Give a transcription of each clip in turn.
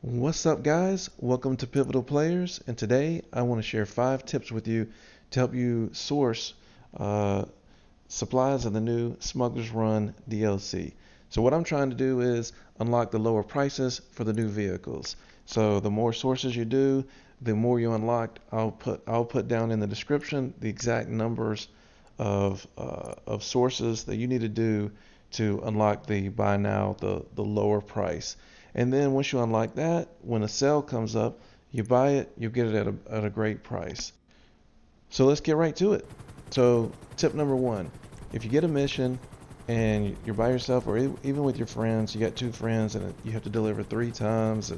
What's up, guys? Welcome to Pivotal Players, and today I want to share 5 tips with you to help you source uh, supplies of the new Smugglers Run DLC. So what I'm trying to do is unlock the lower prices for the new vehicles. So the more sources you do, the more you unlock. I'll put down in the description the exact numbers of sources that you need to do to unlock the buy now, the lower price. And then once you unlock that, when a sale comes up, you buy it, you get it at a great price. So let's get right to it. So tip number 1, if you get a mission and you're by yourself or even with your friends, you got 2 friends and you have to deliver 3 times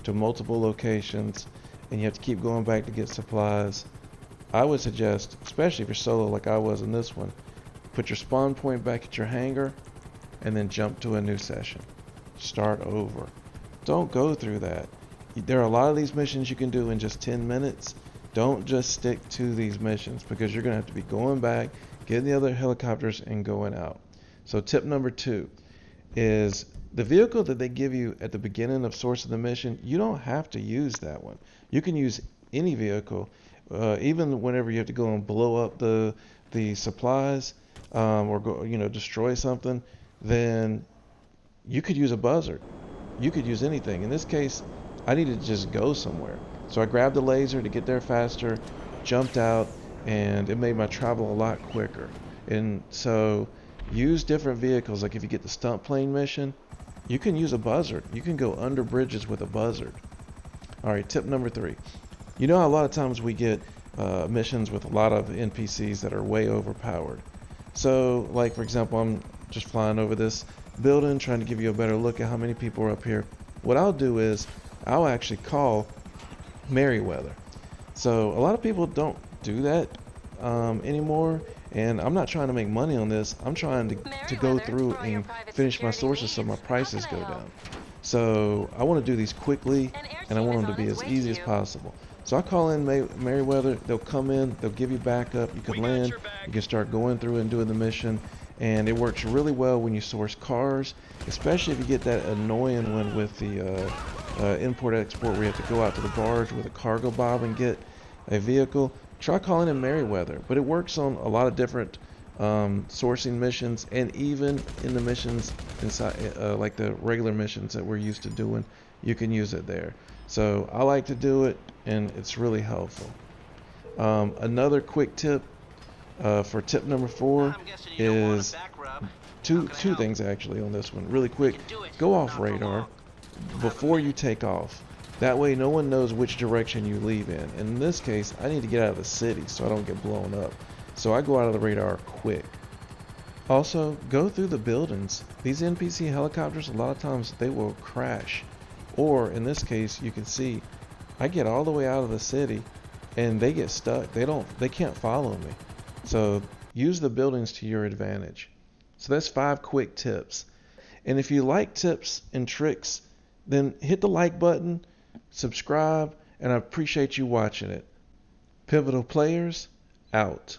to multiple locations and you have to keep going back to get supplies, I would suggest, especially if you're solo like I was in this one, put your spawn point back at your hangar and then jump to a new session. Start over. Don't go through that. There are a lot of these missions you can do in just 10 minutes. Don't just stick to these missions because you're going to have to be going back, getting the other helicopters, and going out. So tip number 2 is the vehicle that they give you at the beginning of source of the mission, you don't have to use that one. You can use any vehicle, even whenever you have to go and blow up the supplies or go, destroy something, then you could use a buzzard. You could use anything. In this case, I needed to just go somewhere. So I grabbed the laser to get there faster, jumped out, and it made my travel a lot quicker. And so use different vehicles. Like if you get the stunt plane mission, you can use a buzzard. You can go under bridges with a buzzard. All right, tip number 3. You know how a lot of times we get missions with a lot of NPCs that are way overpowered. So like for example, I'm just flying over this building trying to give you a better look at how many people are up here. What I'll do is I'll actually call Merryweather. So a lot of people don't do that anymore, and I'm not trying to make money on this. I'm trying to go through and finish my sources so my prices go down. So I want to do these quickly and I want them to be as easy as possible. So I call in Merryweather, they'll come in, they'll give you backup, you can land, you can start going through and doing the mission. And it works really well when you source cars, especially if you get that annoying one with the import-export where you have to go out to the barge with a cargo bob and get a vehicle. Try calling in Merryweather, but it works on a lot of different sourcing missions and even in the missions inside, like the regular missions that we're used to doing, you can use it there. So I like to do it, and it's really helpful. Another quick tip. For tip number 4 is two things actually on this one. Really quick, go off radar before you take off. That way no one knows which direction you leave in. In this case, I need to get out of the city so I don't get blown up. So I go out of the radar quick. Also, go through the buildings. These NPC helicopters, a lot of times they will crash. Or in this case, you can see I get all the way out of the city and they get stuck. They can't follow me. So use the buildings to your advantage. So that's 5 quick tips. And if you like tips and tricks, then hit the like button, subscribe, and I appreciate you watching it. Pivotal Players, out.